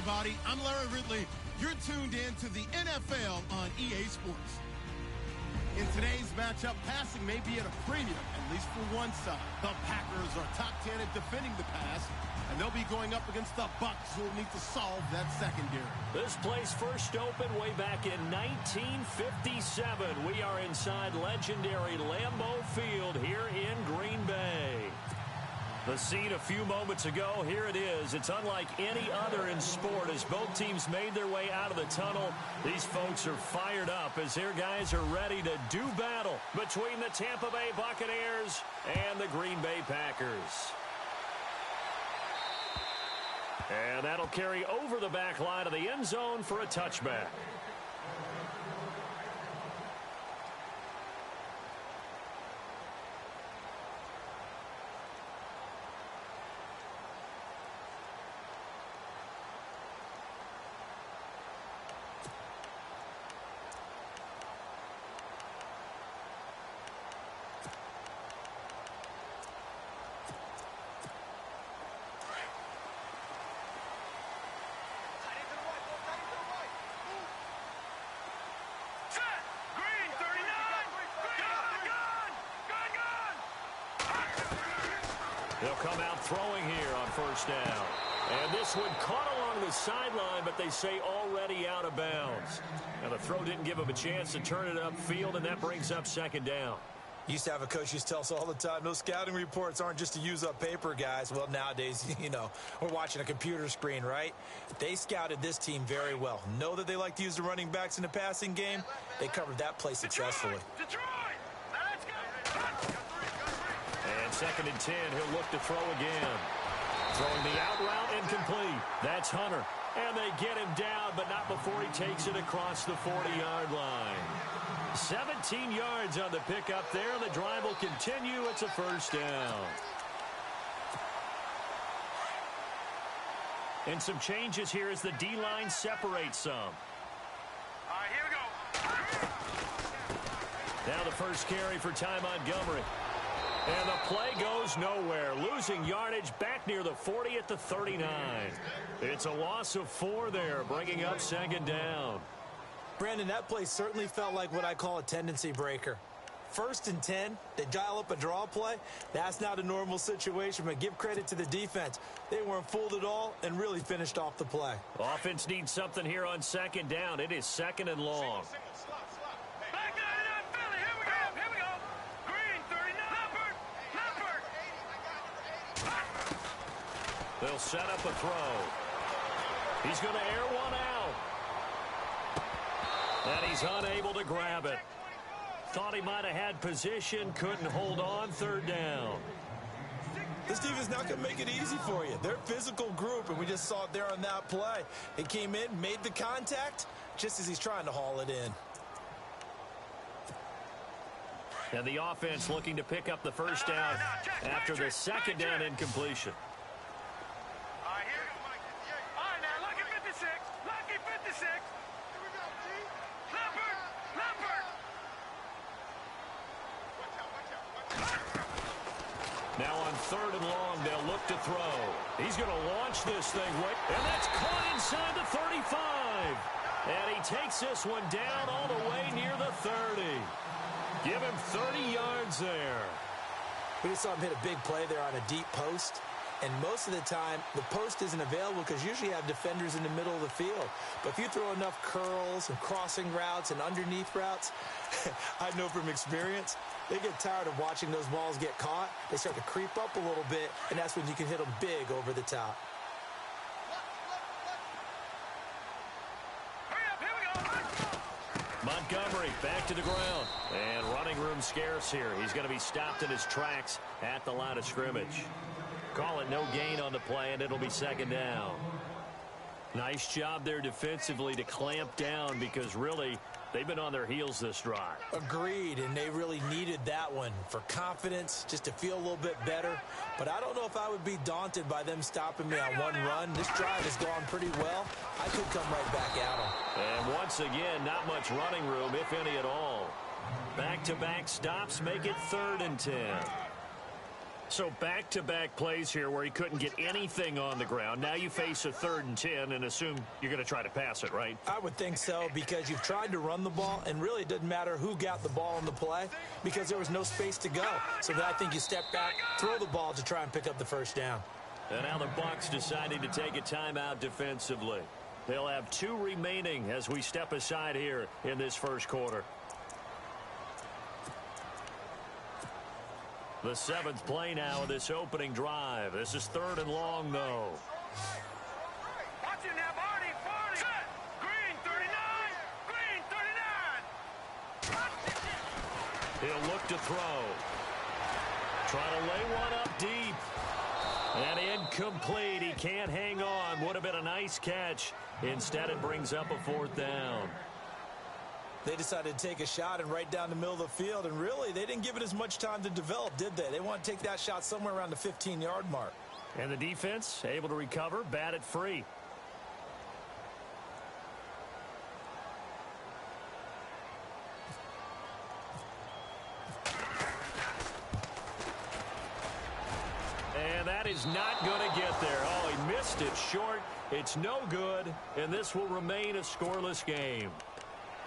everybody. I'm Larry Ridley. You're tuned in to the NFL on EA Sports. In today's matchup, passing may be at a premium, at least for one side. The Packers are top 10 at defending the pass, and they'll be going up against the Bucs, who will need to solve that secondary. This place first opened way back in 1957. We are inside legendary Lambeau Field here in Green Bay. The scene a few moments ago, here it is. It's unlike any other in sport as both teams made their way out of the tunnel. These folks are fired up as their guys are ready to do battle between the Tampa Bay Buccaneers and the Green Bay Packers. And that'll carry over the back line of the end zone for a touchback. They'll come out throwing here on first down. And this one caught along the sideline, but they say already out of bounds. Now the throw didn't give him a chance to turn it upfield, and that brings up second down. Used to have a coach used to tell us all the time, those scouting reports aren't just to use up paper, guys. Well, nowadays, we're watching a computer screen, right? They scouted this team very well. Know that they like to use the running backs in the passing game. They covered that play successfully. Detroit! And second and 10, he'll look to throw again. Throwing the out route incomplete. That's Hunter. And they get him down, but not before he takes it across the 40-yard line. 17 yards on the pickup there. The drive will continue. It's a first down. And some changes here as the D-line separates some. All right, here we go. Now the first carry for Ty Montgomery. And the play goes nowhere. Losing yardage back near the 40 at the 39. It's a loss of 4 there, bringing up second down. Brandon, that play certainly felt like what I call a tendency breaker. First and 10, they dial up a draw play. That's not a normal situation, but give credit to the defense. They weren't fooled at all and really finished off the play. Offense needs something here on second down. It is second and long. They'll set up a throw. He's going to air one out. And he's unable to grab it. Thought he might have had position, couldn't hold on, third down. This defense not going to make it easy for you. They're a physical group, and we just saw it there on that play. He came in, made the contact, just as he's trying to haul it in. And the offense looking to pick up the first down after the second down incompletion. Now on third and long, they'll look to throw. He's going to launch this thing, and that's caught inside the 35. And he takes this one down all the way near the 30. Give him 30 yards there. We just saw him hit a big play there on a deep post. And most of the time, the post isn't available because usually you have defenders in the middle of the field. But if you throw enough curls and crossing routes and underneath routes, I know from experience, they get tired of watching those balls get caught. They start to creep up a little bit, and that's when you can hit them big over the top. Montgomery back to the ground. And running room scarce here. He's going to be stopped in his tracks at the line of scrimmage. Call it no gain on the play, and it'll be second down. Nice job there defensively to clamp down because really they've been on their heels this drive. Agreed, and they really needed that one for confidence, just to feel a little bit better. But I don't know if I would be daunted by them stopping me on one run. This drive has gone pretty well. I could come right back at them. And once again, not much running room, if any at all. Back-to-back stops make it 3rd and 10. So back-to-back plays here where he couldn't get anything on the ground. Now you face a 3rd and 10 and assume you're going to try to pass it, right? I would think so, because you've tried to run the ball, and really it doesn't matter who got the ball in the play because there was no space to go. So I think you step back, throw the ball to try and pick up the first down. And now the Bucs deciding to take a timeout defensively. They'll have 2 remaining as we step aside here in this first quarter. The 7th play now of this opening drive. This is 3rd and long, though. Watch it now, Barney, 40. Set. Green, 39. Green, 39. He'll look to throw. Try to lay one up deep. And incomplete. He can't hang on. Would have been a nice catch. Instead, it brings up a 4th down. They decided to take a shot and right down the middle of the field, and really, they didn't give it as much time to develop, did they? They want to take that shot somewhere around the 15-yard mark. And the defense able to recover, bat it free. And that is not going to get there. Oh, he missed it short. It's no good, and this will remain a scoreless game.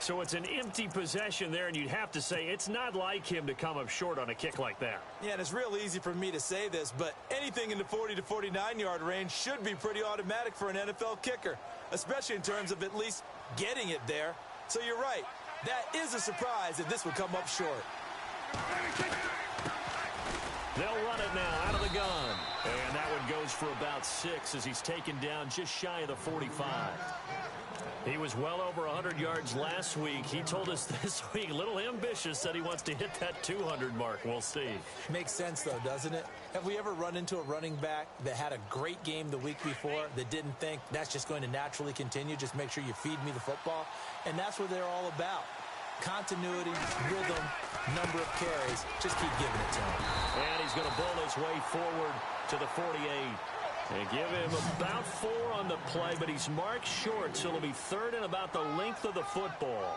So it's an empty possession there, and you'd have to say it's not like him to come up short on a kick like that. Yeah, and it's real easy for me to say this, but anything in the 40 to 49-yard range should be pretty automatic for an NFL kicker, especially in terms of at least getting it there. So you're right. That is a surprise if this would come up short. They'll run it now out of the gun. And that one goes for about 6 as he's taken down just shy of the 45. He was well over 100 yards last week. He told us this week, a little ambitious, said he wants to hit that 200 mark. We'll see. Makes sense, though, doesn't it? Have we ever run into a running back that had a great game the week before that didn't think that's just going to naturally continue? Just make sure you feed me the football. And that's what they're all about. Continuity, rhythm, number of carries. Just keep giving it to him. And he's going to bull his way forward to the 48. And give him about 4 on the play, but he's marked short, so it'll be 3rd and about the length of the football.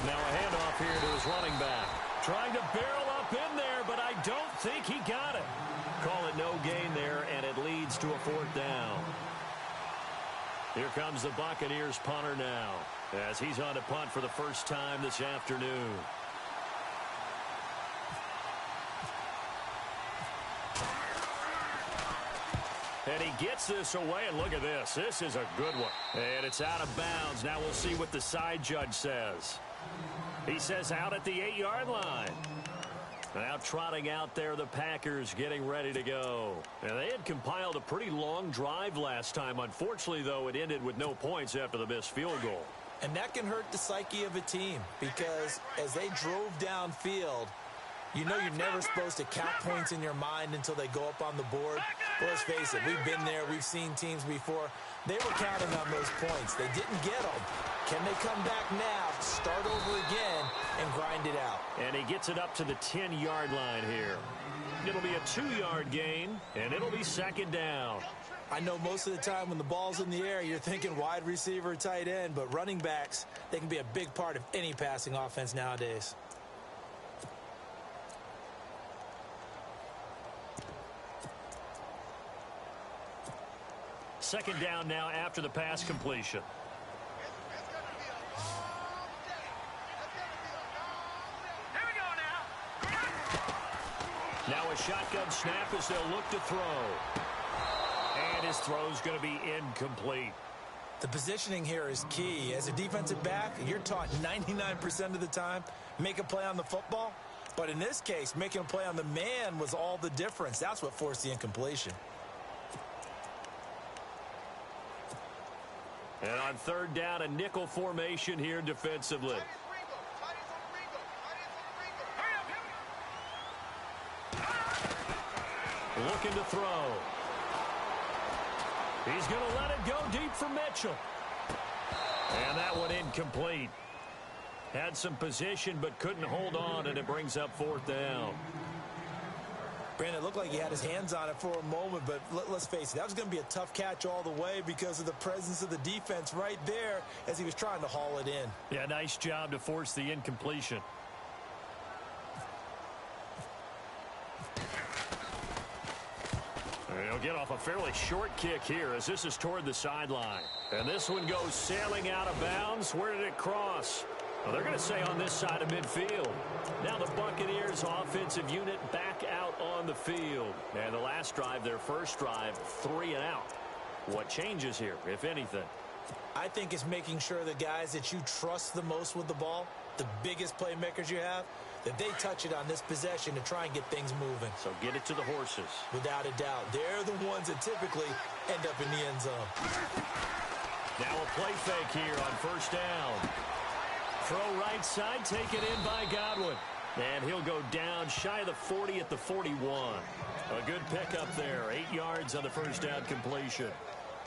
Now a handoff here to his running back. Trying to barrel up in there, but I don't think he got it. Call it no gain there, and it leads to a 4th down. Here comes the Buccaneers punter now, as he's on to punt for the first time this afternoon. And he gets this away, and look at this. This is a good one. And it's out of bounds. Now we'll see what the side judge says. He says out at the 8-yard line. Now trotting out there, the Packers getting ready to go. And they had compiled a pretty long drive last time. Unfortunately, though, it ended with no points after the missed field goal. And that can hurt the psyche of a team because as they drove downfield, you know you're never supposed to count points in your mind until they go up on the board. But let's face it, we've been there. We've seen teams before. They were counting on those points. They didn't get them. Can they come back now, start over again, and grind it out? And he gets it up to the 10-yard line here. It'll be a 2-yard gain, and it'll be 2nd down. I know most of the time when the ball's in the air, you're thinking wide receiver, tight end, but running backs, they can be a big part of any passing offense nowadays. Second down now after the pass completion. Here we go now. Now a shotgun snap as they'll look to throw. And his throw's going to be incomplete. The positioning here is key. As a defensive back, you're taught 99% of the time, make a play on the football. But in this case, making a play on the man was all the difference. That's what forced the incompletion. And on 3rd down, a nickel formation here defensively. Looking to throw. He's going to let it go deep for Mitchell. And that one incomplete. Had some position but couldn't hold on, and it brings up 4th down. Brandon, it looked like he had his hands on it for a moment, but let's face it, that was going to be a tough catch all the way because of the presence of the defense right there as he was trying to haul it in. Yeah, nice job to force the incompletion. He'll get off a fairly short kick here as this is toward the sideline. And this one goes sailing out of bounds. Where did it cross? Well, they're going to say on this side of midfield. Now the Buccaneers offensive unit back out on the field. And the last drive, their first drive, 3 and out. What changes here, if anything? I think it's making sure the guys that you trust the most with the ball, the biggest playmakers you have, that they touch it on this possession to try and get things moving. So get it to the horses. Without a doubt. They're the ones that typically end up in the end zone. Now a play fake here on first down. Throw right side, taken in by Godwin. And he'll go down shy of the 40 at the 41. A good pickup there. 8 yards on the first down completion.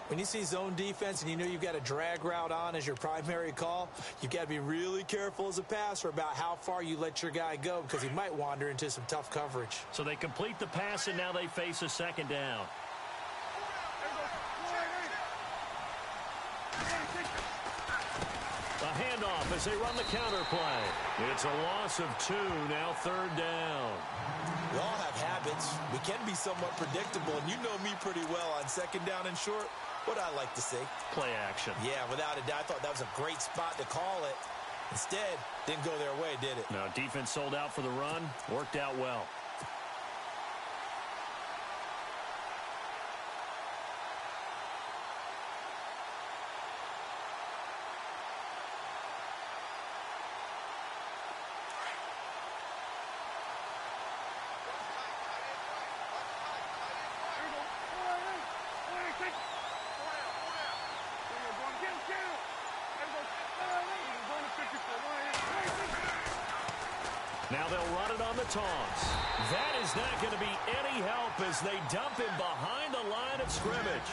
When you see zone defense and you know you've got a drag route on as your primary call, you've got to be really careful as a passer about how far you let your guy go because he might wander into some tough coverage. So they complete the pass, and now they face a second down. A handoff as they run the counter play. It's a loss of 2, now 3rd down. We all have habits. We can be somewhat predictable, and you know me pretty well on second down and short. What I like to see. Play action. Yeah, without a doubt. I thought that was a great spot to call it. Instead, didn't go their way, did it? No, defense sold out for the run. Worked out well. Now they'll run it on the toss. That is not going to be any help as they dump him behind the line of scrimmage.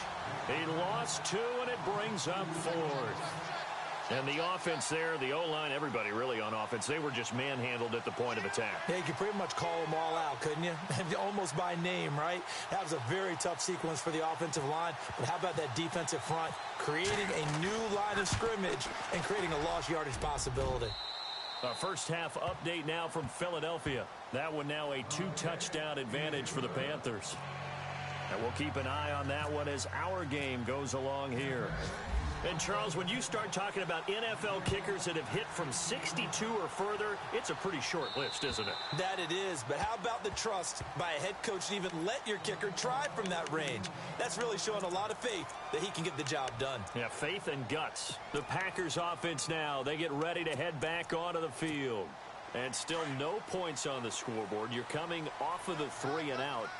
He lost 2, and it brings up 4th. And the offense there, the O-line, everybody really on offense, they were just manhandled at the point of attack. Yeah, you could pretty much call them all out, couldn't you? Almost by name, right? That was a very tough sequence for the offensive line. But how about that defensive front creating a new line of scrimmage and creating a lost yardage possibility? A first half update now from Philadelphia. That one now a 2-touchdown advantage for the Panthers. And we'll keep an eye on that one as our game goes along here. And, Charles, when you start talking about NFL kickers that have hit from 62 or further, it's a pretty short list, isn't it? That it is. But how about the trust by a head coach to even let your kicker try from that range? That's really showing a lot of faith that he can get the job done. Yeah, faith and guts. The Packers offense now, they get ready to head back onto the field. And still no points on the scoreboard. You're coming off of the 3 and out.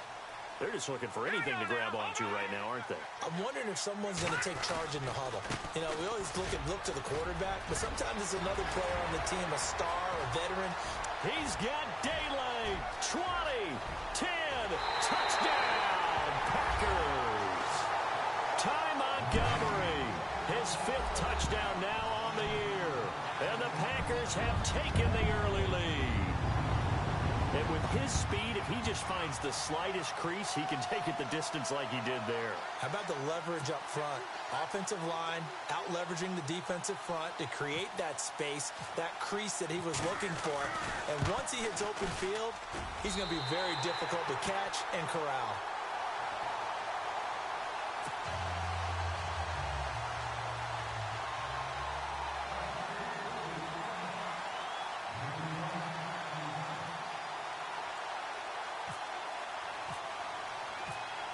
They're just looking for anything to grab onto right now, aren't they? I'm wondering if someone's going to take charge in the huddle. You know, we always look to the quarterback, but sometimes it's another player on the team, a star, a veteran. He's got daylight. 20, 10, touchdown, Packers. Ty Montgomery, his 5th touchdown now on the year. And the Packers have taken the early lead. And with his speed, if he just finds the slightest crease, he can take it the distance like he did there. How about the leverage up front? Offensive line out-leveraging the defensive front to create that space, that crease that he was looking for. And once he hits open field, he's going to be very difficult to catch and corral.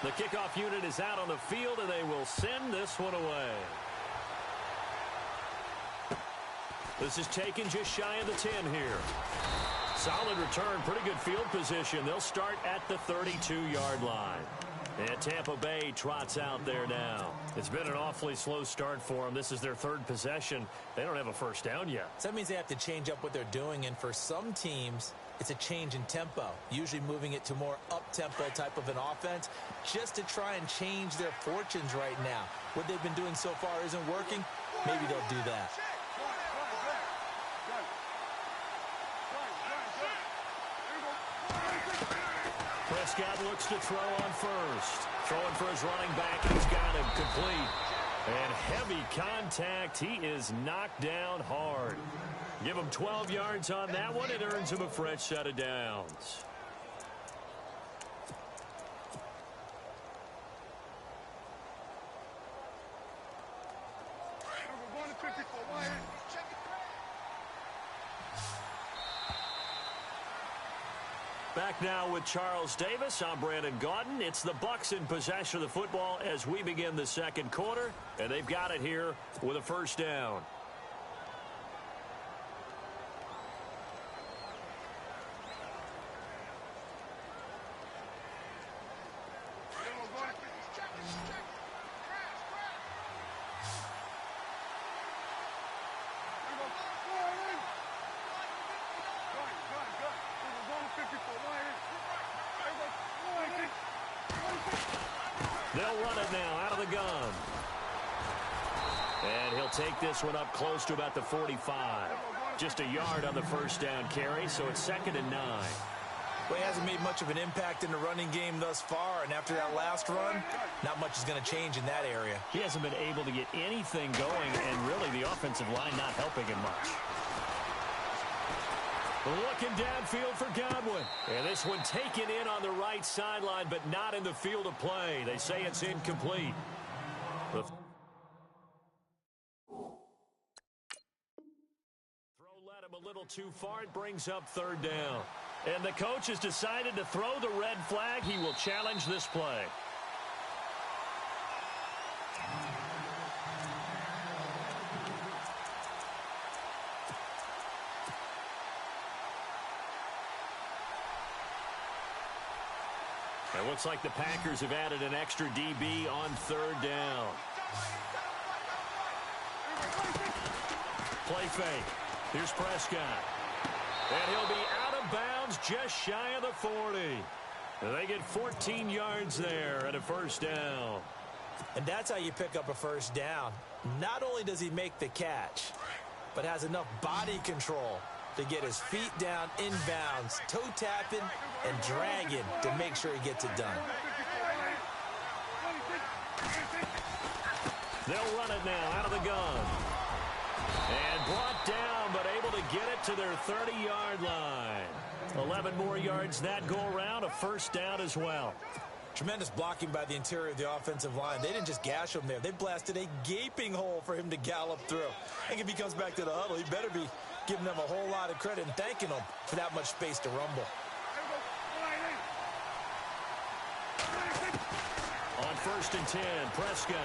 The kickoff unit is out on the field, and they will send this one away. This is taken just shy of the 10 here. Solid return, pretty good field position. They'll start at the 32-yard line. And Tampa Bay trots out there now. It's been an awfully slow start for them. This is their 3rd possession. They don't have a first down yet. So that means they have to change up what they're doing, and for some teams, it's a change in tempo, usually moving it to more up-tempo type of an offense, just to try and change their fortunes right now. What they've been doing so far isn't working. Maybe they'll do that. Prescott looks to throw on first. Throwing for his running back. He's got him complete. And heavy contact. He is knocked down hard. Give him 12 yards on that one. It earns him a fresh set of downs. Back now with Charles Davis. I'm Brandon Gaudin. It's the Bucs in possession of the football as we begin the second quarter. And they've got it here with a first down. They'll run it now out of the gun. And he'll take this one up close to about the 45. Just a yard on the first down carry, so it's 2nd and 9. Well, he hasn't made much of an impact in the running game thus far, and after that last run, not much is going to change in that area. He hasn't been able to get anything going, and really the offensive line not helping him much. Looking downfield for Godwin. And this one taken in on the right sideline, but not in the field of play. They say it's incomplete. The throw led him a little too far. It brings up 3rd down. And the coach has decided to throw the red flag. He will challenge this play. It looks like the Packers have added an extra DB on 3rd down. Play fake. Here's Prescott. And he'll be out of bounds just shy of the 40. They get 14 yards there and a first down. And that's how you pick up a first down. Not only does he make the catch, but has enough body control to get his feet down inbounds, toe tapping and dragging to make sure he gets it done. They'll run it now out of the gun. And brought down, but able to get it to their 30-yard line. 11 more yards that go around, a first down as well. Tremendous blocking by the interior of the offensive line. They didn't just gash him there. They blasted a gaping hole for him to gallop through. I think if he comes back to the huddle, he better be giving them a whole lot of credit and thanking them for that much space to rumble. On 1st and 10, Prescott.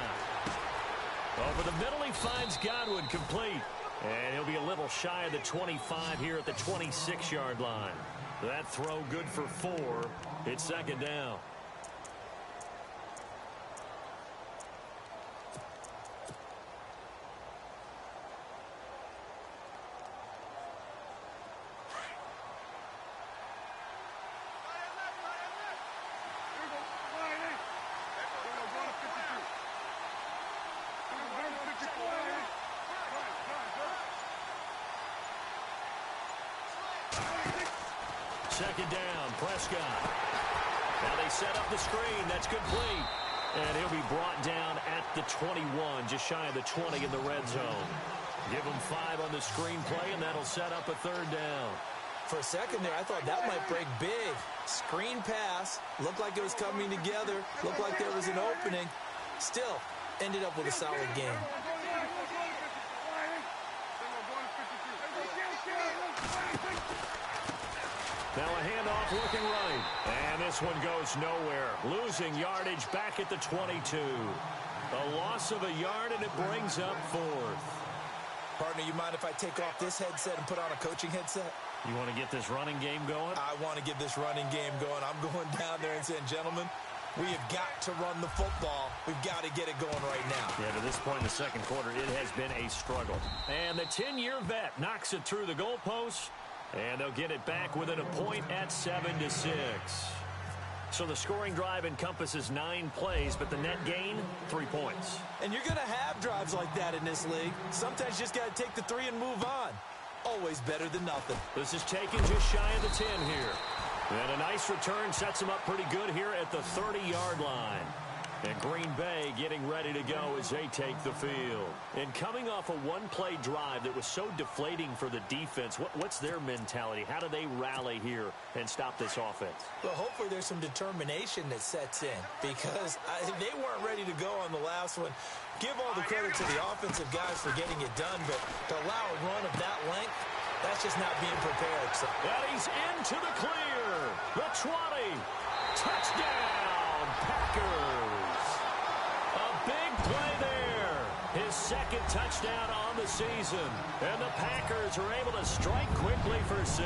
Over the middle, he finds Godwin complete. And he'll be a little shy of the 25 here at the 26-yard line. That throw good for 4. It's 2nd down. Second down, Prescott. Now they set up the screen. That's complete. And he'll be brought down at the 21, just shy of the 20 in the red zone. Give him 5 on the screenplay, and that'll set up a 3rd down. For a second there, I thought that might break big. Screen pass. Looked like it was coming together. Looked like there was an opening. Still, ended up with a solid game. Now a handoff looking right. And this one goes nowhere. Losing yardage back at the 22. A loss of a yard, and it brings up 4th. Partner, you mind if I take off this headset and put on a coaching headset? You want to get this running game going? I want to get this running game going. I'm going down there and saying, gentlemen, we have got to run the football. We've got to get it going right now. Yeah, to this point in the second quarter, it has been a struggle. And the 10-year vet knocks it through the goalpost. And they'll get it back within a point at 7-6. So the scoring drive encompasses 9 plays, but the net gain, 3 points. And you're going to have drives like that in this league. Sometimes you just got to take the 3 and move on. Always better than nothing. This is taken just shy of the 10 here. And a nice return sets him up pretty good here at the 30-yard line. And Green Bay getting ready to go as they take the field. And coming off a one-play drive that was so deflating for the defense, what's their mentality? How do they rally here and stop this offense? Well, hopefully there's some determination that sets in because they weren't ready to go on the last one. Give all the credit to the offensive guys for getting it done, but to allow a run of that length, that's just not being prepared. So. And he's into the clear. The 20. Touchdown, Packers. Big play there. His second touchdown on the season. And the Packers are able to strike quickly for 6.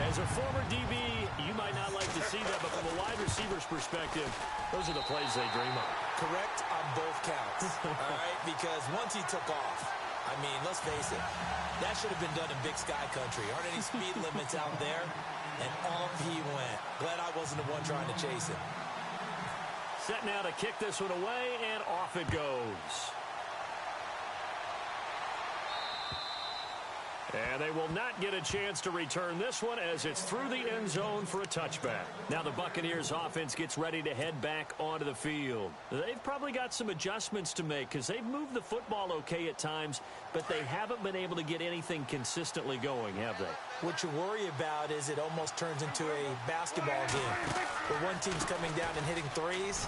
As a former DB, you might not like to see that, but from a wide receiver's perspective, those are the plays they dream of. Correct on both counts. All right, because once he took off, I mean, let's face it, that should have been done in Big Sky Country. Aren't any speed limits out there? And off he went. Glad I wasn't the one trying to chase him. Set now to kick this one away, and off it goes. And they will not get a chance to return this one as it's through the end zone for a touchback. Now the Buccaneers offense gets ready to head back onto the field. They've probably got some adjustments to make because they've moved the football okay at times, but they haven't been able to get anything consistently going, have they? What you worry about is it almost turns into a basketball game where one team's coming down and hitting threes,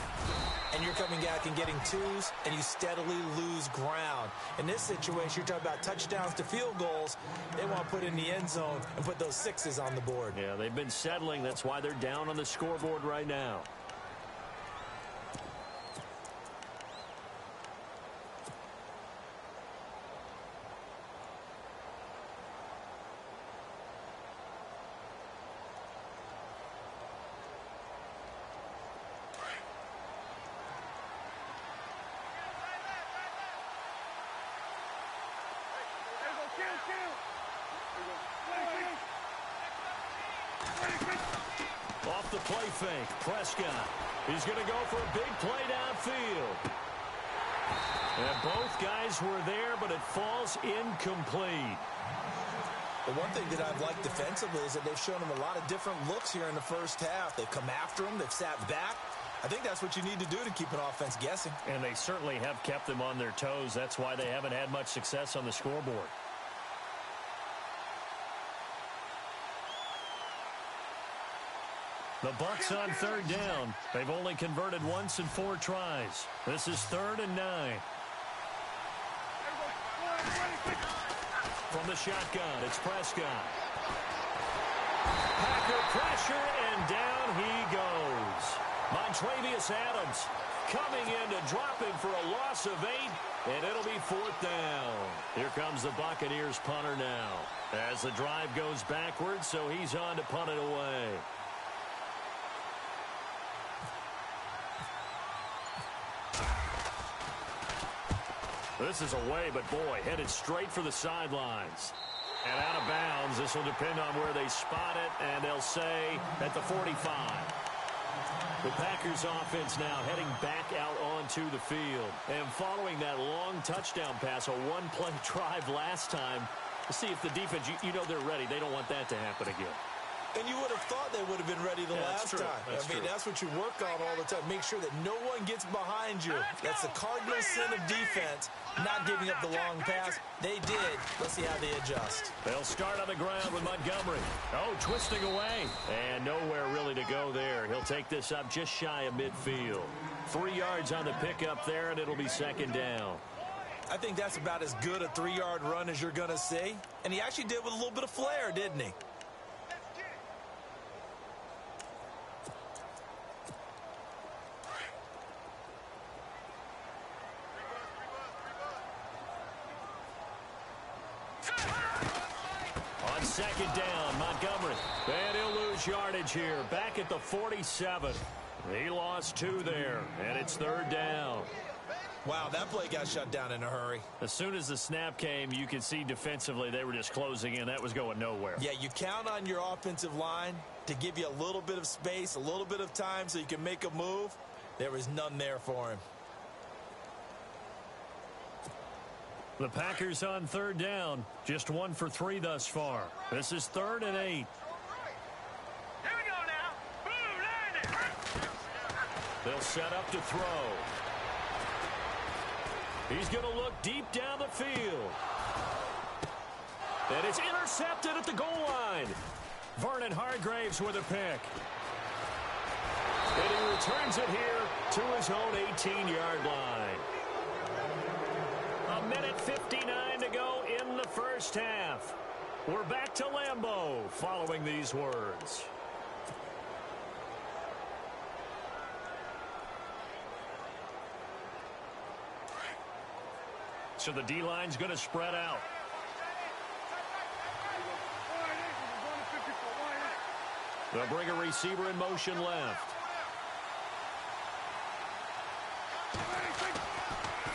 and you're coming back and getting twos, and you steadily lose ground. In this situation, you're talking about touchdowns to field goals. They want to put in the end zone and put those 6s on the board. Yeah, they've been settling. That's why they're down on the scoreboard right now. Off the play fake, Prescott. He's going to go for a big play downfield. And both guys were there, but it falls incomplete. The one thing that I've liked defensively is that they've shown him a lot of different looks here in the first half. They've come after him. They've sat back. I think that's what you need to do to keep an offense guessing. And they certainly have kept them on their toes. That's why they haven't had much success on the scoreboard. The Bucs on third down. They've only converted once in 4 tries. This is 3rd and 9. From the shotgun, it's Prescott. Packer pressure, and down he goes. Montravius Adams coming in to drop him for a loss of 8, and it'll be 4th down. Here comes the Buccaneers punter now. As the drive goes backwards, so he's on to punt it away. This is away, but boy, headed straight for the sidelines. And out of bounds. This will depend on where they spot it, and they'll say at the 45. The Packers offense now heading back out onto the field. And following that long touchdown pass, a one-play drive last time, to see if the defense, you know they're ready. They don't want that to happen again. And you would have thought they would have been ready the last time. I mean, that's what you work on all the time. Make sure that no one gets behind you. That's the cardinal sin of defense, not giving up the long pass. They did. Let's see how they adjust. They'll start on the ground with Montgomery. Oh, twisting away. And nowhere really to go there. He'll take this up just shy of midfield. 3 yards on the pickup there, and it'll be 2nd down. I think that's about as good a 3-yard run as you're going to see. And he actually did with a little bit of flair, didn't he? On 2nd down, Montgomery. And he'll lose yardage here. Back at the 47. He lost 2 there, and it's 3rd down. Wow, that play got shut down in a hurry. As soon as the snap came, you could see defensively they were just closing in. That was going nowhere. Yeah, you count on your offensive line to give you a little bit of space, a little bit of time so you can make a move. There was none there for him. The Packers on third down. Just 1 for 3 thus far. This is 3rd and 8. Here we go now. Boom, landing. They'll set up to throw. He's going to look deep down the field. And it's intercepted at the goal line. Vernon Hargreaves with a pick. And he returns it here to his own 18-yard line. 1:59 to go in the first half. We're back to Lambeau following these words. So the D-line's going to spread out. They'll bring a receiver in motion left.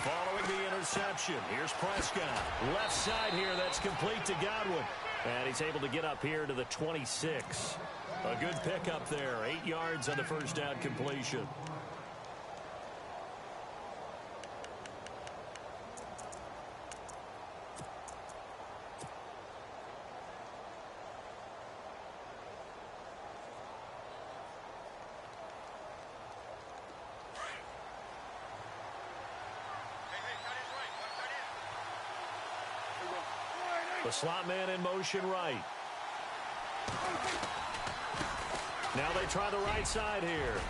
Following the interception, here's Prescott. Left side here, that's complete to Godwin. And he's able to get up here to the 26. A good pickup there, 8 yards on the first down completion. The slot man in motion right. Now they try the right side here.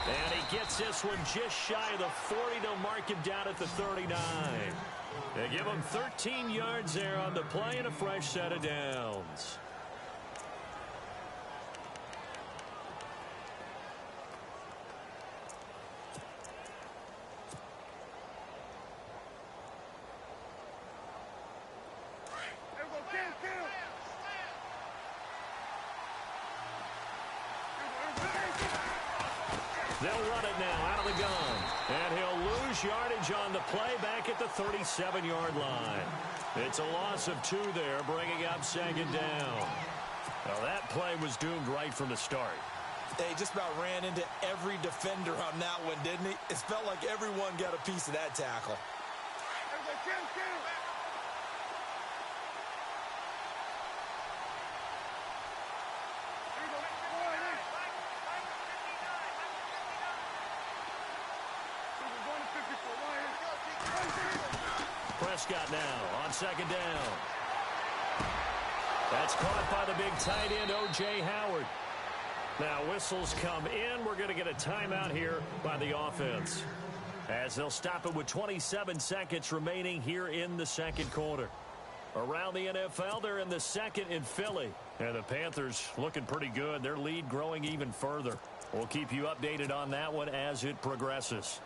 And he gets this one just shy of the 40 to mark him down at the 39. They give him 13 yards there on the play and a fresh set of downs. They'll run it now out of the gun. And he'll lose yardage on the play back at the 37-yard line. It's a loss of 2 there, bringing up 2nd down. Well, that play was doomed right from the start. They just about ran into every defender on that one, didn't he? It felt like everyone got a piece of that tackle. Prescott now on 2nd down. That's caught by the big tight end, O.J. Howard. Now whistles come in. We're going to get a timeout here by the offense, as they'll stop it with 27 seconds remaining here in the second quarter. Around the NFL, they're in the second in Philly. And the Panthers looking pretty good. Their lead growing even further. We'll keep you updated on that one as it progresses.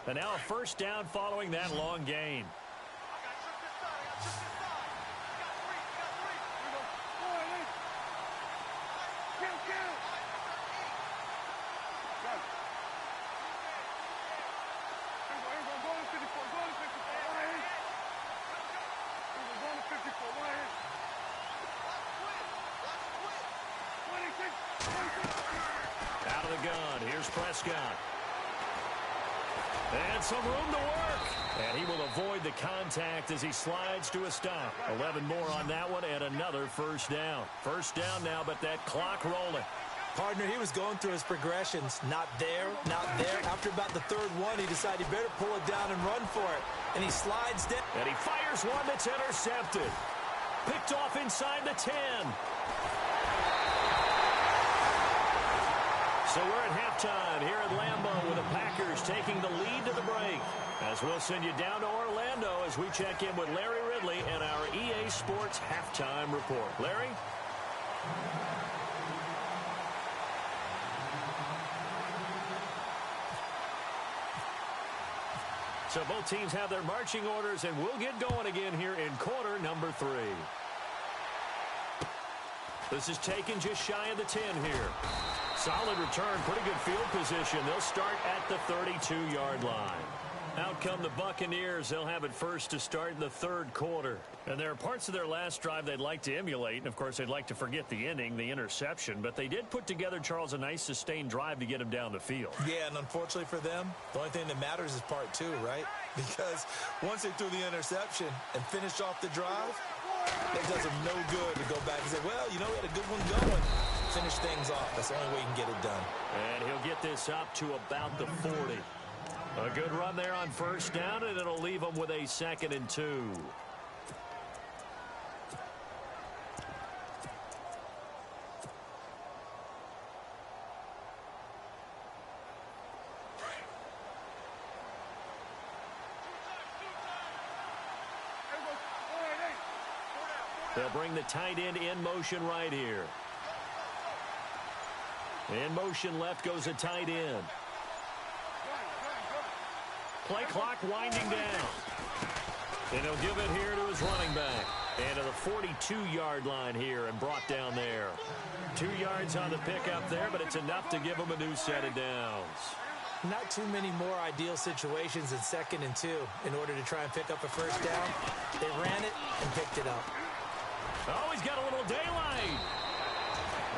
And now a first down following that long gain. Out of the gun, here's Prescott. And some room to work. And he will avoid the contact as he slides to a stop. 11 more on that one and another first down. First down now, but that clock rolling. Partner, he was going through his progressions. Not there, not there. After about the 3rd one, he decided he better pull it down and run for it. And he slides down. And he fires one that's intercepted. Picked off inside the 10. So we're at halftime here at Lambeau with the Packers taking the lead to the break. As we'll send you down to Orlando as we check in with Larry Ridley and our EA Sports halftime report. Larry? So both teams have their marching orders, and we'll get going again here in quarter number 3. This is taken just shy of the 10 here. Solid return, pretty good field position. They'll start at the 32-yard line. Out come the Buccaneers. They'll have it first to start in the third quarter. And there are parts of their last drive they'd like to emulate. And, of course, they'd like to forget the inning, the interception. But they did put together, Charles, a nice sustained drive to get him down the field. Yeah, and unfortunately for them, the only thing that matters is part two, right? Because once they threw the interception and finished off the drive, it does them no good to go back and say, well, you know, we had a good one going. Finish things off. That's the only way you can get it done. And he'll get this up to about the 40. A good run there on first down, and it'll leave them with a 2nd and 2. They'll bring the tight end in motion right here. In motion left goes a tight end. Play clock winding down. And he'll give it here to his running back. And to the 42-yard line here and brought down there. 2 yards on the pickup there, but it's enough to give him a new set of downs. Not too many more ideal situations in 2nd and 2 in order to try and pick up a first down. They ran it and picked it up. Oh, he's got a little daylight.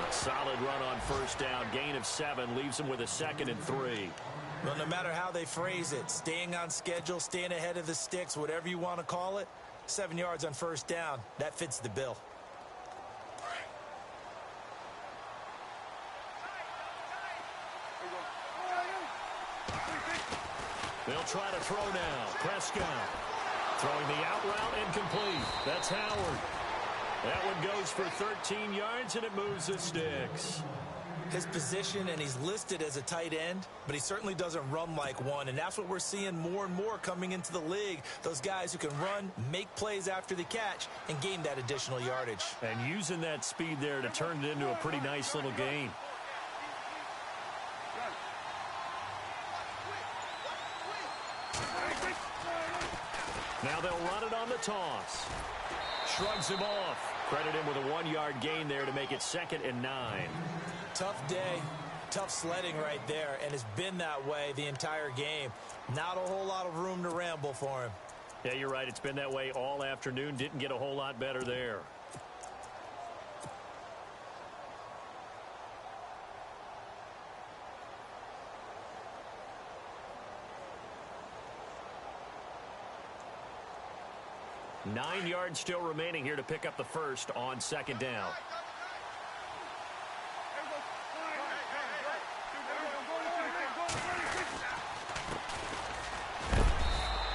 A solid run on first down. Gain of 7 leaves him with a 2nd and 3. Well, no matter how they phrase it, staying on schedule, staying ahead of the sticks, whatever you want to call it, 7 yards on first down, that fits the bill. They'll try to throw now. Prescott throwing the out route incomplete. That's Howard. That one goes for 13 yards, and it moves the sticks. His position, and he's listed as a tight end, but he certainly doesn't run like one, and that's what we're seeing more and more coming into the league. Those guys who can run, make plays after the catch, and gain that additional yardage. And using that speed there to turn it into a pretty nice little gain. Now they'll run it on the toss. Shrugs him off. Credit him with a 1-yard gain there to make it 2nd and 9. Tough day, tough sledding right there, and it's been that way the entire game. Not a whole lot of room to ramble for him. Yeah, you're right. It's been that way all afternoon. Didn't get a whole lot better there. Nine yards still remaining here to pick up the first on 2nd down.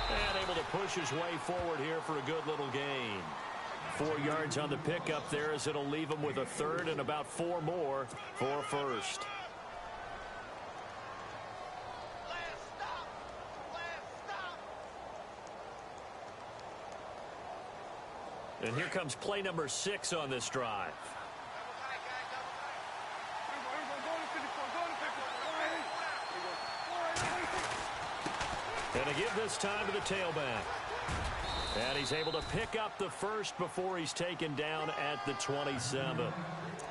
And able to push his way forward here for a good little gain. 4 yards on the pickup there as it'll leave him with a 3rd and about 4 more for a first. And here comes play number 6 on this drive. And a give this time to the tailback. And he's able to pick up the first before he's taken down at the 27.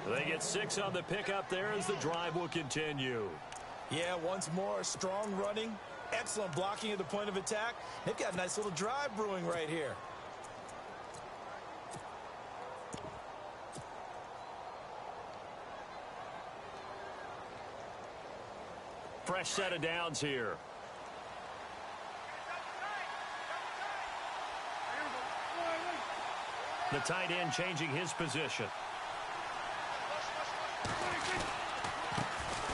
They get 6 on the pickup there as the drive will continue. Yeah, once more, strong running, excellent blocking at the point of attack. They've got a nice little drive brewing right here. Fresh set of downs here. The tight end changing his position.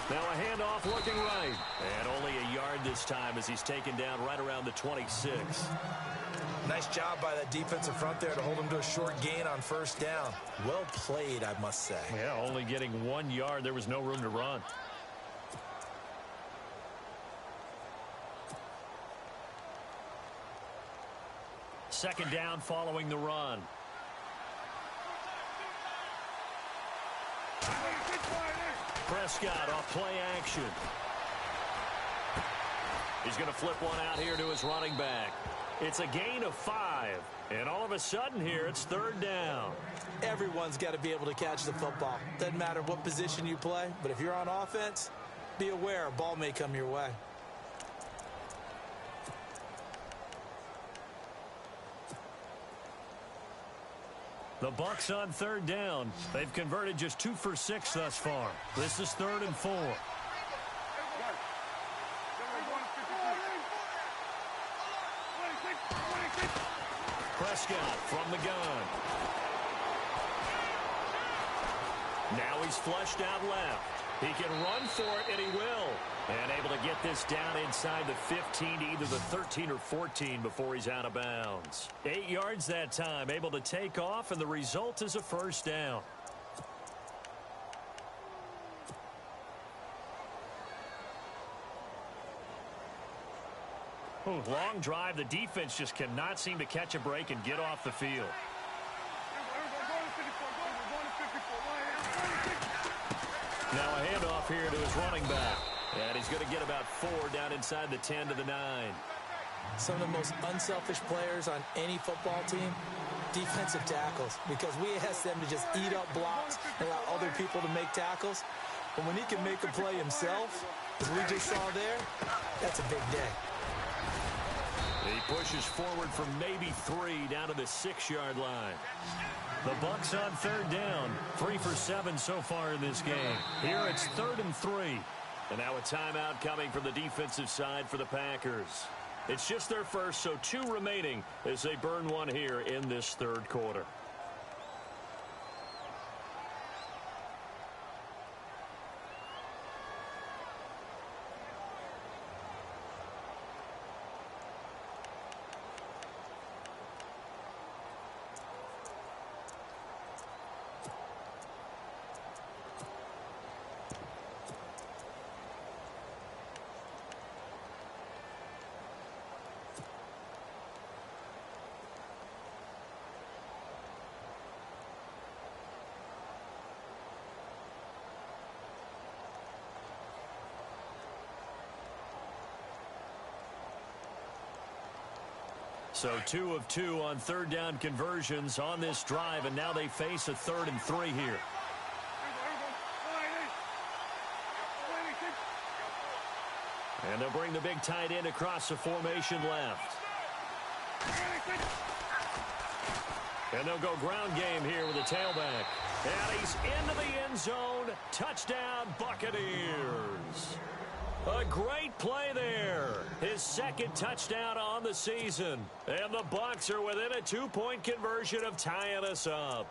Now a handoff looking right. And only a yard this time as he's taken down right around the 26. Nice job by that defensive front there to hold him to a short gain on first down. Well played, I must say. Yeah, only getting 1 yard. There was no room to run. Second down following the run. Prescott off play action. He's going to flip one out here to his running back. It's a gain of 5. And all of a sudden here, it's third down. Everyone's got to be able to catch the football. Doesn't matter what position you play, but if you're on offense, be aware a ball may come your way. The Bucs on third down. They've converted just 2 for 6 thus far. This is 3rd and 4. Prescott from the gun. Now he's flushed out left. He can run for it, and he will. And able to get this down inside the 15 to either the 13 or 14 before he's out of bounds. 8 yards that time, able to take off, and the result is a first down. Ooh, long drive. The defense just cannot seem to catch a break and get off the field. Now a handoff here to his running back. And he's going to get about 4 down inside the 10 to the 9. Some of the most unselfish players on any football team, defensive tackles, because we ask them to just eat up blocks and allow other people to make tackles. But when he can make a play himself, as we just saw there, that's a big day. He pushes forward for maybe 3 down to the 6-yard line. The Bucs on third down, 3 for 7 so far in this game. Here it's 3rd and 3. And now a timeout coming from the defensive side for the Packers. It's just their first, so 2 remaining as they burn 1 here in this third quarter. So 2 of 2 on third down conversions on this drive, and now they face a 3rd and 3 here. And they'll bring the big tight end across the formation left. And they'll go ground game here with a tailback. And he's into the end zone. Touchdown, Buccaneers. A great play there. His 2nd touchdown on the season. And the Bucs are within a 2-point conversion of tying us up.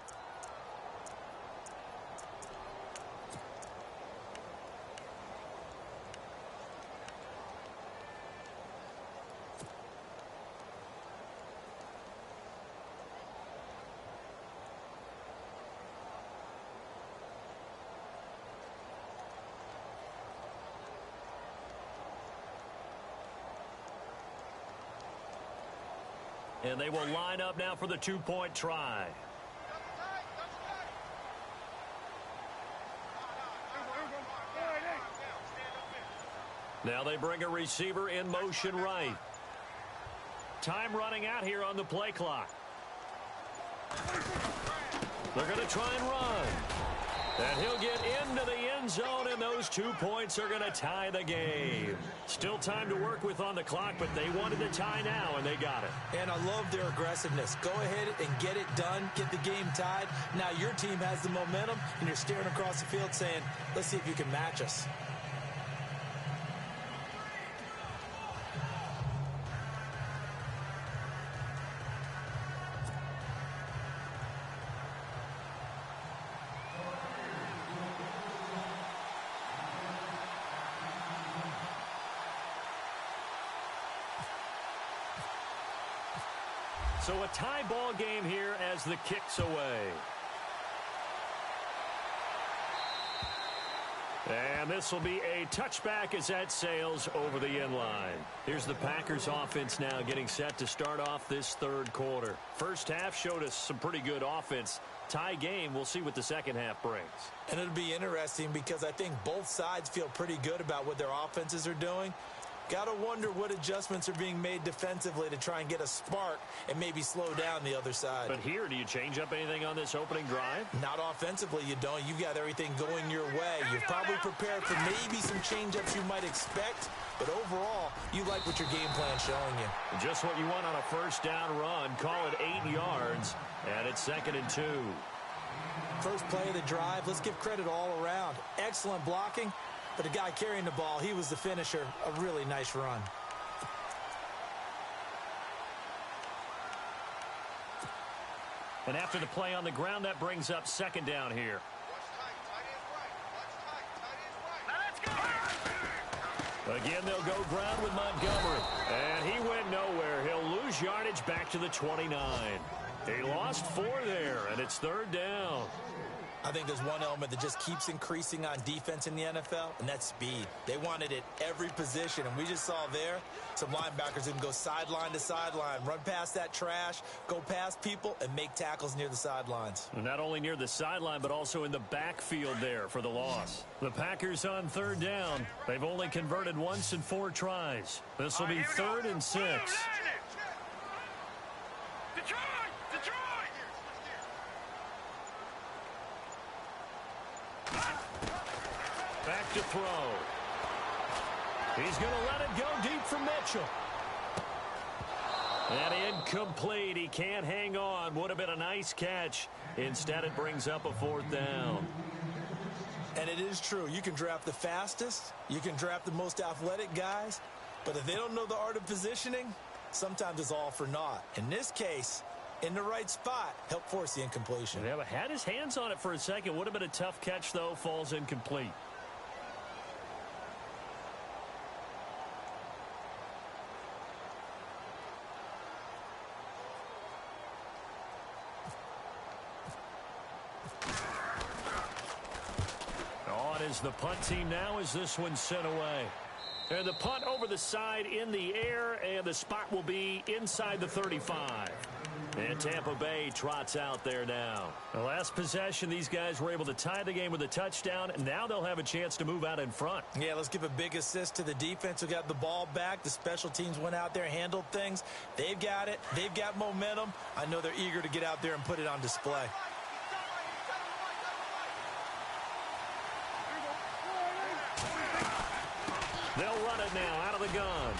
And they will line up now for the 2-point try. Now they bring a receiver in motion right. Time running out here on the play clock. They're going to try and run. And he'll get into the end zone, and those 2 points are going to tie the game. Still time to work with on the clock, but they wanted the tie now, and they got it. And I love their aggressiveness. Go ahead and get it done, get the game tied. Now your team has the momentum, and you're staring across the field saying, let's see if you can match us. So a tie ball game here as the kick's away. And this will be a touchback as that sails over the end line. Here's the Packers offense now getting set to start off this third quarter. First half showed us some pretty good offense. Tie game, we'll see what the second half brings. And it'll be interesting because I think both sides feel pretty good about what their offenses are doing. Got to wonder what adjustments are being made defensively to try and get a spark and maybe slow down the other side. But here, do you change up anything on this opening drive? Not offensively, you don't. You've got everything going your way. You've probably prepared for maybe some change-ups you might expect, but overall, you like what your game plan's showing you. Just what you want on a first down run. Call it 8 yards, and it's 2nd and 2. First play of the drive, let's give credit all around. Excellent blocking, but the guy carrying the ball, he was the finisher. A really nice run. And after the play on the ground, that brings up 2nd down here. Again, they'll go ground with Montgomery. And he went nowhere. He'll lose yardage back to the 29. He lost 4 there, and it's 3rd down. I think there's one element that just keeps increasing on defense in the NFL, and that's speed. They want it at every position, and we just saw there some linebackers who can go sideline to sideline, run past that trash, go past people, and make tackles near the sidelines. Not only near the sideline, but also in the backfield there for the loss. The Packers on 3rd down. They've only converted once in 4 tries. This will be 3rd and 6. Back to throw. He's going to let it go deep for Mitchell. And incomplete. He can't hang on. Would have been a nice catch. Instead, it brings up a 4th down. And it is true. You can draft the fastest. You can draft the most athletic guys. But if they don't know the art of positioning, sometimes it's all for naught. In this case, in the right spot, help force the incompletion. Yeah, but had his hands on it for a second. Would have been a tough catch, though. Falls incomplete. On is the punt team now as this one's sent away. And the punt over the side in the air, and the spot will be inside the 35. And Tampa Bay trots out there now. The last possession, these guys were able to tie the game with a touchdown, and now they'll have a chance to move out in front. Yeah, let's give a big assist to the defense who got the ball back. The special teams went out there, handled things. They've got it. They've got momentum. I know they're eager to get out there and put it on display. They'll run it now out of the gun.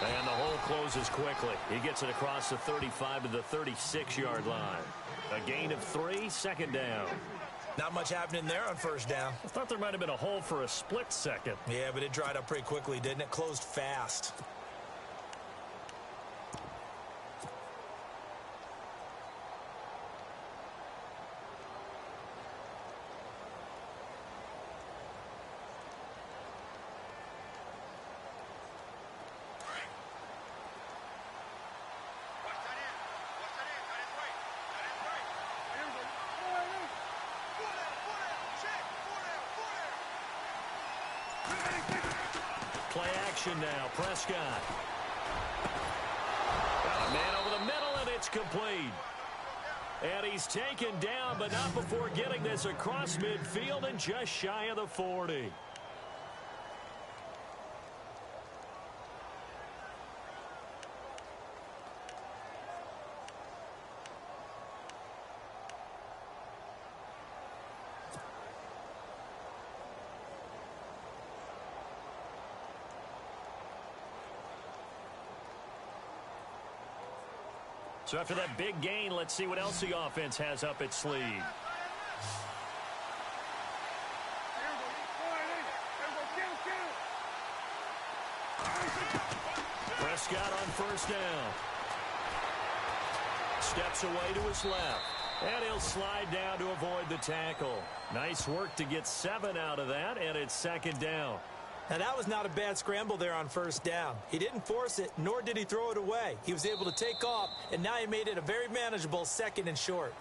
And the hole closes quickly. He gets it across the 35 to the 36-yard line. A gain of 3, 2nd down. Not much happening there on 1st down. I thought there might have been a hole for a split second. Yeah, but it dried up pretty quickly, didn't it? Closed fast. Play action now. Prescott. Got a man over the middle, and it's complete. And he's taken down, but not before getting this across midfield and just shy of the 40. So after that big gain, let's see what else the offense has up its sleeve. Prescott on 1st down. Steps away to his left. And he'll slide down to avoid the tackle. Nice work to get 7 out of that, and it's 2nd down. Now, that was not a bad scramble there on 1st down. He didn't force it, nor did he throw it away. He was able to take off, and now he made it a very manageable 2nd and short.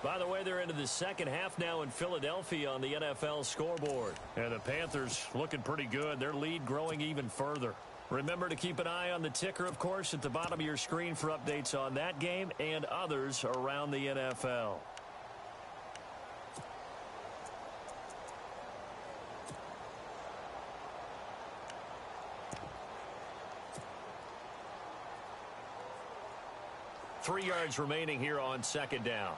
By the way, they're into the second half now in Philadelphia on the NFL scoreboard. And the Panthers looking pretty good. Their lead growing even further. Remember to keep an eye on the ticker, of course, at the bottom of your screen for updates on that game and others around the NFL. 3 yards remaining here on second down.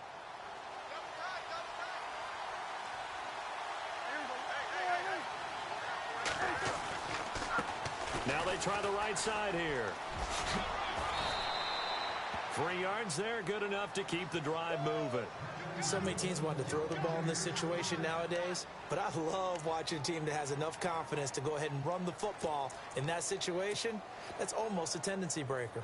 Now they try the right side here. 3 yards there, good enough to keep the drive moving. So many teams want to throw the ball in this situation nowadays, but I love watching a team that has enough confidence to go ahead and run the football. In that situation, that's almost a tendency breaker.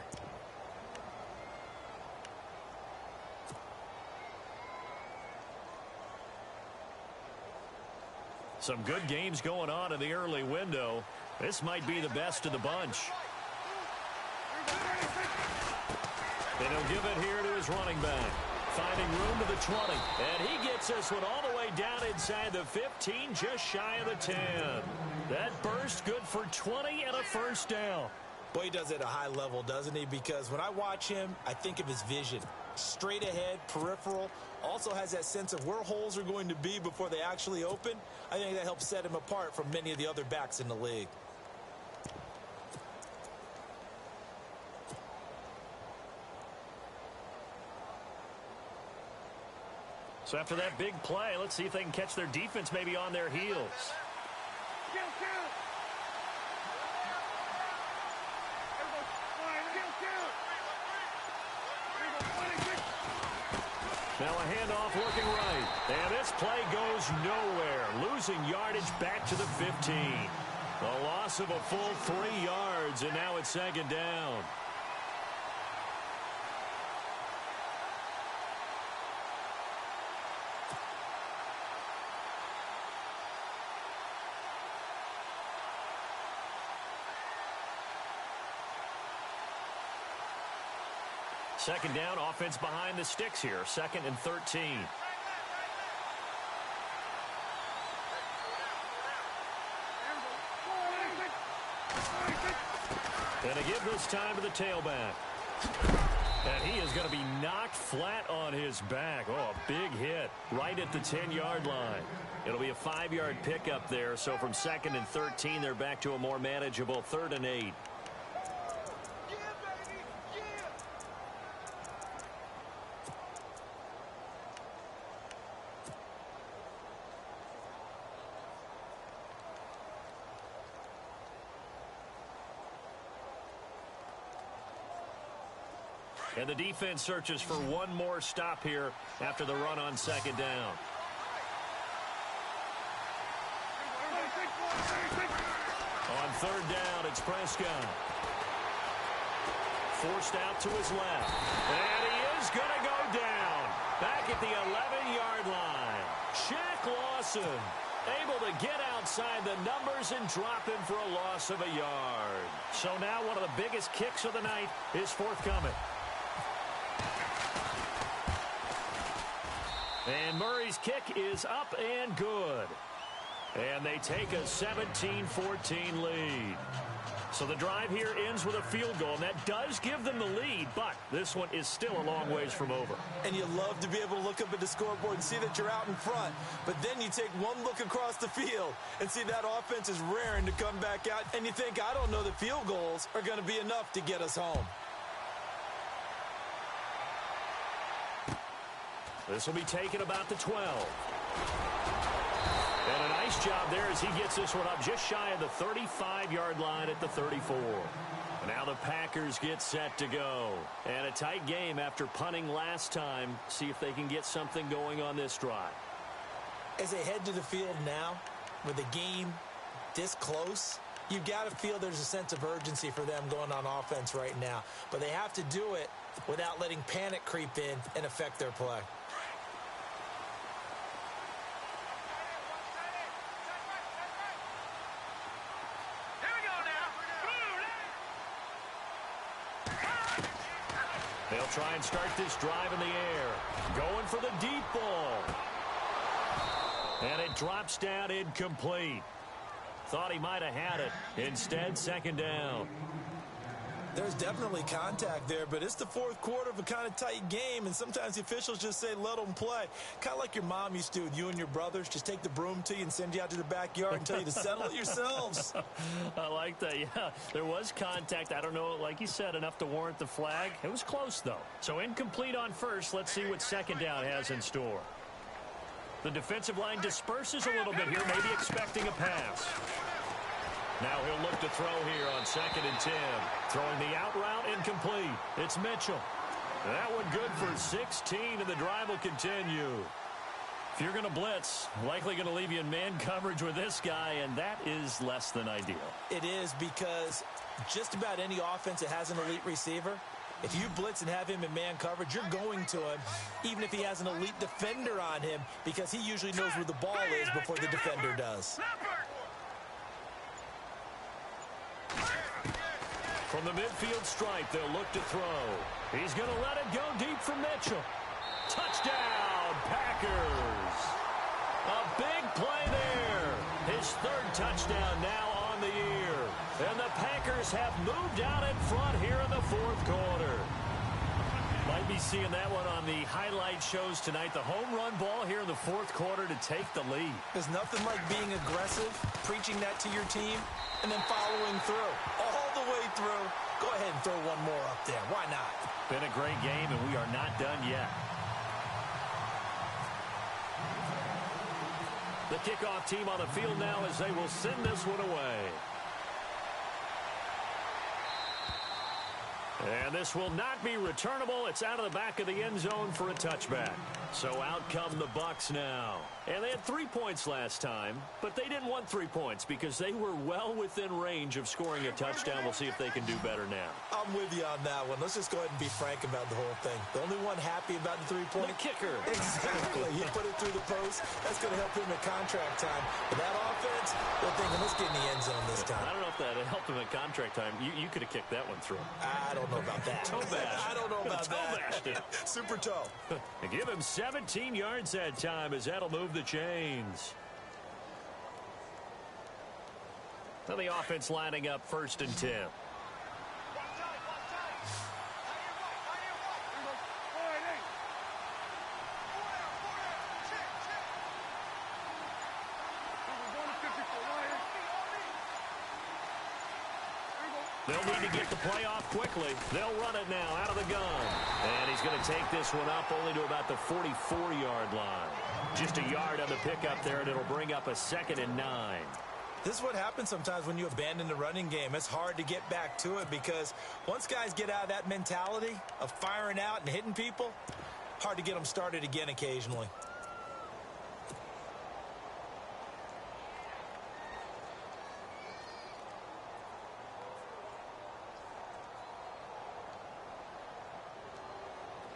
Some good games going on in the early window. This might be the best of the bunch. And he'll give it here to his running back. Finding room to the 20. And he gets this one all the way down inside the 15, just shy of the 10. That burst good for 20 and a first down. Boy, he does it at a high level, doesn't he? Because when I watch him, I think of his vision. Straight ahead, peripheral. Also has that sense of where holes are going to be before they actually open. I think that helps set him apart from many of the other backs in the league. So after that big play, let's see if they can catch their defense maybe on their heels. Now a handoff looking right. And this play goes nowhere. Losing yardage back to the 15. A loss of a full 3 yards, and now it's second down. Second down, offense behind the sticks here. 2nd and 13. And a give this time to the tailback. And he is going to be knocked flat on his back. Oh, a big hit right at the 10-yard line. It'll be a 5-yard pickup there. So from 2nd and 13, they're back to a more manageable 3rd and 8. And the defense searches for one more stop here after the run on second down. On third down, it's Prescott. Forced out to his left. And he is going to go down. Back at the 11-yard line. Shaq Lawson able to get outside the numbers and drop him for a loss of a yard. So now one of the biggest kicks of the night is forthcoming. And Murray's kick is up and good. And they take a 17-14 lead. So the drive here ends with a field goal, and that does give them the lead, but this one is still a long ways from over. And you love to be able to look up at the scoreboard and see that you're out in front, but then you take one look across the field and see that offense is raring to come back out, and you think, I don't know that field goals are going to be enough to get us home. This will be taken about the 12. And a nice job there as he gets this one up just shy of the 35-yard line at the 34. Now the Packers get set to go. And a tight game after punting last time. See if they can get something going on this drive. As they head to the field now, with the game this close, you've got to feel there's a sense of urgency for them going on offense right now. But they have to do it without letting panic creep in and affect their play. They'll try and start this drive in the air. Going for the deep ball. And it drops down incomplete. Thought he might have had it. Instead, second down. There's definitely contact there, but it's the fourth quarter of a kind of tight game, and sometimes the officials just say, let them play. Kind of like your mom used to with you and your brothers. Just take the broom to you and send you out to the backyard and tell you to settle it yourselves. I like that, yeah. There was contact. I don't know, like you said, enough to warrant the flag. It was close, though. So incomplete on first. Let's see what second down has in store. The defensive line disperses a little bit here, maybe expecting a pass. Now he'll look to throw here on 2nd and 10. Throwing the out route incomplete. It's Mitchell. That one good for 16, and the drive will continue. If you're going to blitz, likely going to leave you in man coverage with this guy, and that is less than ideal. It is, because just about any offense that has an elite receiver, if you blitz and have him in man coverage, you're going to him, even if he has an elite defender on him, because he usually knows where the ball is before the defender does. From the midfield stripe, they'll look to throw. He's going to let it go deep for Mitchell. Touchdown, Packers. A big play there. His third touchdown now on the year. And the Packers have moved out in front here in the fourth quarter. Might be seeing that one on the highlight shows tonight. The home run ball here in the fourth quarter to take the lead. There's nothing like being aggressive, preaching that to your team, and then following through. All the way through. Go ahead and throw one more up there. Why not? Been a great game, and we are not done yet. The kickoff team on the field now as they will send this one away. And this will not be returnable. It's out of the back of the end zone for a touchback. So out come the Bucs now. And they had 3 points last time, but they didn't want 3 points because they were well within range of scoring a touchdown. We'll see if they can do better now. I'm with you on that one. Let's just go ahead and be frank about the whole thing. The only one happy about the 3-point? The kicker. Exactly. He put it through the post. That's going to help him at contract time. But that offense, they're thinking, let's get in the end zone this time. I don't know if that helped him at contract time. You could have kicked that one through. I don't know about that. Toe bash. I don't know about that. Super toe. And give him 17 yards that time as that'll move the chains. Now the offense lining up 1st and 10. They'll need to get the play off quickly. They'll run it now out of the gun. And he's going to take this one up only to about the 44-yard line. Just a yard on the pickup there, and it'll bring up a 2nd and 9. This is what happens sometimes when you abandon the running game. It's hard to get back to it because once guys get out of that mentality of firing out and hitting people, hard to get them started again occasionally.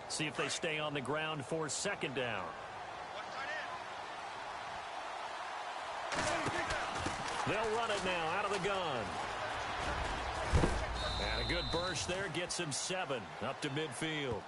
See if they stay on the ground for 2nd down. They'll run it now out of the gun. And a good burst there gets him 7 up to midfield.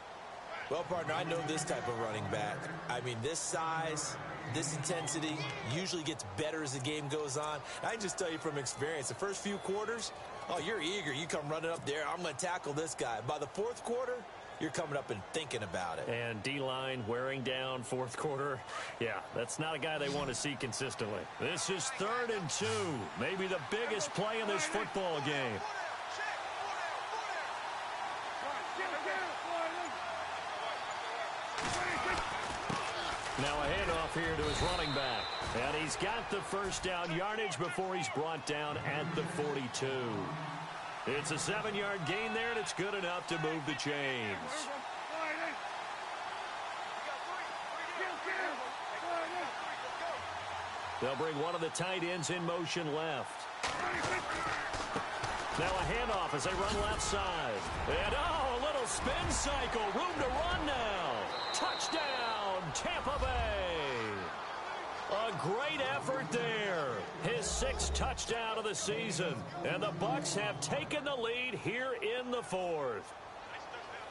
Well, partner, I know this type of running back. I mean, this size, this intensity usually gets better as the game goes on. I can just tell you from experience, the first few quarters, oh, you're eager. You come running up there. I'm going to tackle this guy. By the fourth quarter, you're coming up and thinking about it. And D-line wearing down fourth quarter. Yeah, that's not a guy they want to see consistently. This is 3rd and 2. Maybe the biggest play in this football game. Now a handoff here to his running back. And he's got the first down yardage before he's brought down at the 42. It's a 7-yard gain there, and it's good enough to move the chains. They'll bring one of the tight ends in motion left. Now a handoff as they run left side. And, oh, a little spin cycle. Room to run now. Touchdown, Tampa Bay. A great effort there. His 6th touchdown of the season. And the Bucs have taken the lead here in the 4th.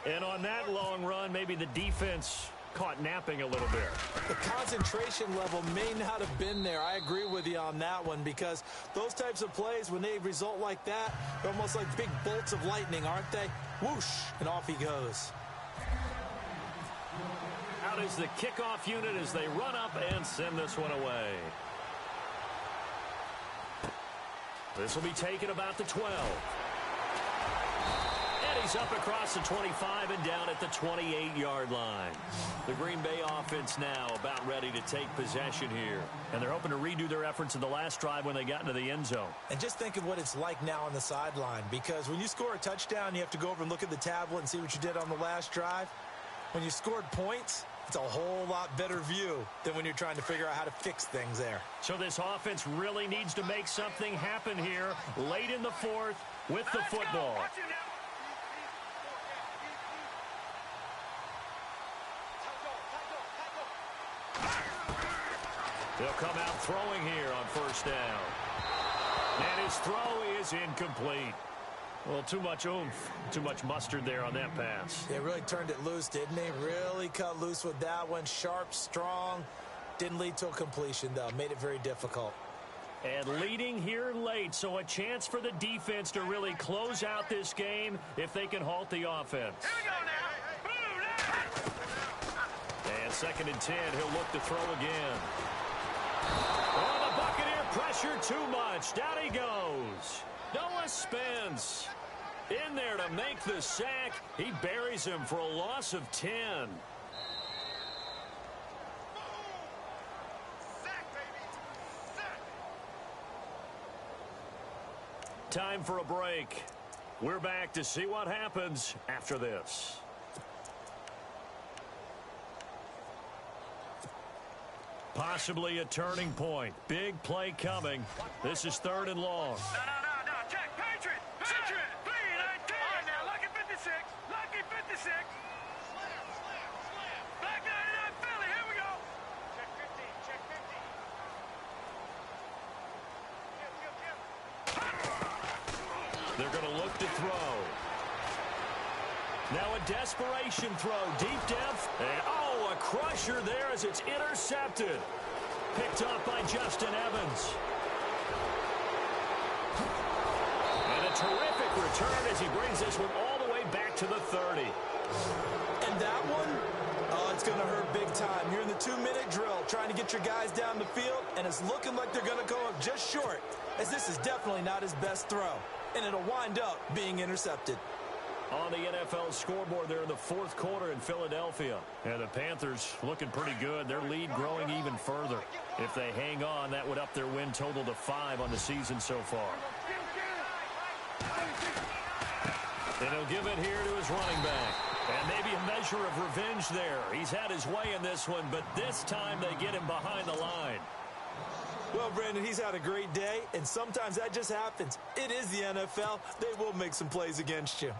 And on that long run, maybe the defense caught napping a little bit. The concentration level may not have been there. I agree with you on that one, because those types of plays, when they result like that, they're almost like big bolts of lightning, aren't they? Whoosh, and off he goes. Out is the kickoff unit as they run up and send this one away. This will be taken about the 12. And he's up across the 25 and down at the 28-yard line. The Green Bay offense now about ready to take possession here. And they're hoping to redo their efforts in the last drive when they got into the end zone. And just think of what it's like now on the sideline, because when you score a touchdown, you have to go over and look at the tablet and see what you did on the last drive. When you scored points, it's a whole lot better view than when you're trying to figure out how to fix things there. So this offense really needs to make something happen here late in the fourth with the football. They'll come out throwing here on first down. And his throw is incomplete. Well, too much oomph, too much mustard there on that pass. They really turned it loose, didn't they? Really cut loose with that one. Sharp, strong. Didn't lead to a completion, though. Made it very difficult. And leading here late, so a chance for the defense to really close out this game if they can halt the offense. Here we go now. And 2nd and 10, he'll look to throw again. Oh, the Buccaneer pressure too much. Down he goes. Noah Spence in there to make the sack. He buries him for a loss of 10. Time for a break. We're back to see what happens after this. Possibly a turning point. Big play coming. This is 3rd and long. No. Check. Patriot. 3-19. All right, now. Lucky 56. Lucky 56. Black 99 Philly. Here we go. Check 15. Check 15. They're going to look to throw. Now a desperation throw. Deep depth. And, a crusher there as it's intercepted. Picked up by Justin Evans. And a terrific return as he brings this one all the way back to the 30. And that one, it's going to hurt big time. You're in the 2-minute drill trying to get your guys down the field, and it's looking like they're going to go up just short, as this is definitely not his best throw. And it'll wind up being intercepted. On the NFL scoreboard there in the 4th quarter in Philadelphia. And the Panthers looking pretty good. Their lead growing even further. If they hang on, that would up their win total to 5 on the season so far. And he'll give it here to his running back. And maybe a measure of revenge there. He's had his way in this one, but this time they get him behind the line. Well, Brandon, he's had a great day, and sometimes that just happens. It is the NFL. They will make some plays against you.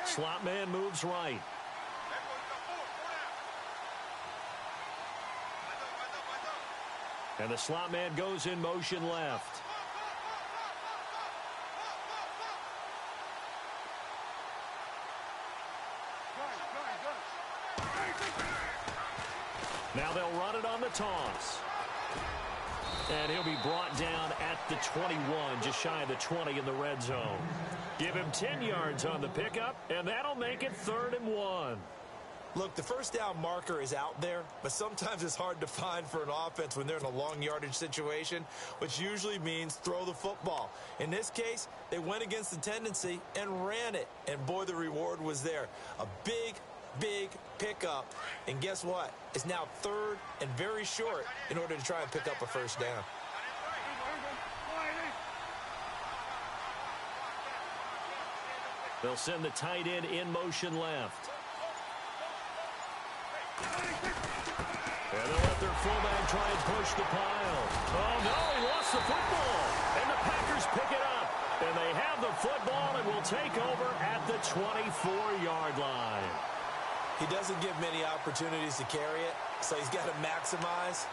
Slot man moves right. And the slot man goes in motion left. Now they'll run it on the toss. And he'll be brought down at the 21, just shy of the 20 in the red zone. Give him 10 yards on the pickup, and that'll make it 3rd and 1. Look, the first down marker is out there, but sometimes it's hard to find for an offense when they're in a long yardage situation, which usually means throw the football. In this case, they went against the tendency and ran it, and boy, the reward was there. A big pickup, and guess what? It's now 3rd and very short in order to try and pick up a first down. They'll send the tight end in motion left. And they'll let their fullback try and push the pile. Oh, no, he lost the football. And the Packers pick it up. And they have the football and will take over at the 24-yard line. He doesn't give many opportunities to carry it, so he's got to maximize.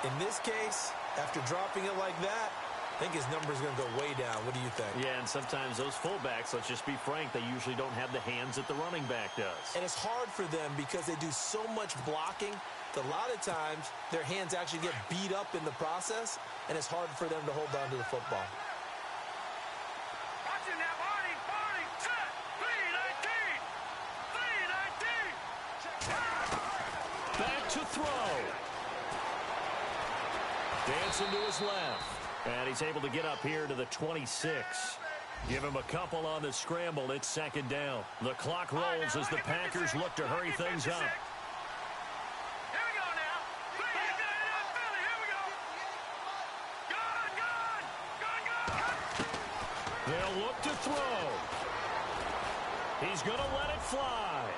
In this case, after dropping it like that, I think his number's going to go way down. What do you think? Yeah, and sometimes those fullbacks, let's just be frank, they usually don't have the hands that the running back does. And it's hard for them because they do so much blocking that a lot of times their hands actually get beat up in the process, and it's hard for them to hold on to the football. Watching that, Barney, set, 3-19. Back to throw. Dancing to his left. And he's able to get up here to the 26. Give him a couple on the scramble. It's second down. The clock rolls as the Packers look to hurry things up. Here we go now. Here we go. Gone. They'll look to throw. He's going to let it fly.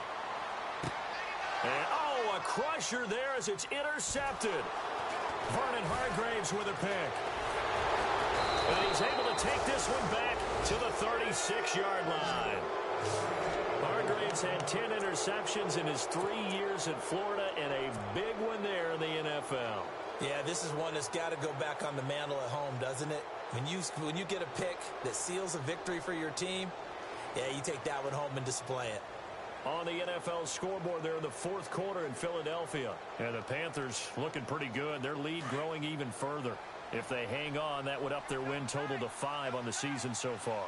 And, a crusher there as it's intercepted. Vernon Hargreaves with a pick. And he's able to take this one back to the 36-yard line. Hargreaves had 10 interceptions in his 3 years in Florida and a big one there in the NFL. Yeah, this is one that's got to go back on the mantle at home, doesn't it? When you get a pick that seals a victory for your team, yeah, you take that one home and display it. On the NFL scoreboard there in the fourth quarter in Philadelphia. And the Panthers looking pretty good. Their lead growing even further. If they hang on, that would up their win total to 5 on the season so far.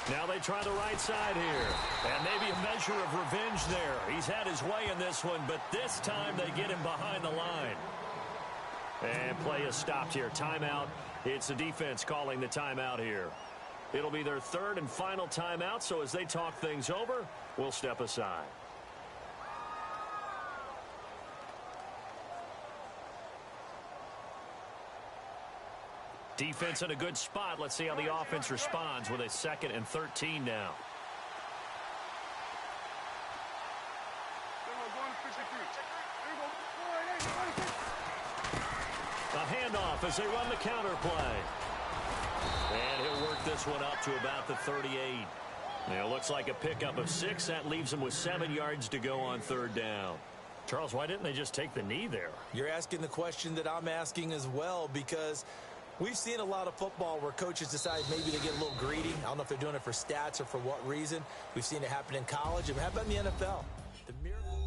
Now they try the right side here. And maybe a measure of revenge there. He's had his way in this one, but this time they get him behind the line. And play is stopped here. Timeout. It's the defense calling the timeout here. It'll be their third and final timeout, so as they talk things over, we'll step aside. Defense in a good spot. Let's see how the offense responds with a 2nd and 13 now. A handoff as they run the counter play. And he'll work this one up to about the 38. It looks like a pickup of 6. That leaves him with 7 yards to go on third down. Charles, why didn't they just take the knee there? You're asking the question that I'm asking as well, because we've seen a lot of football where coaches decide maybe they get a little greedy. I don't know if they're doing it for stats or for what reason. We've seen it happen in college. And how about in the NFL? The miracle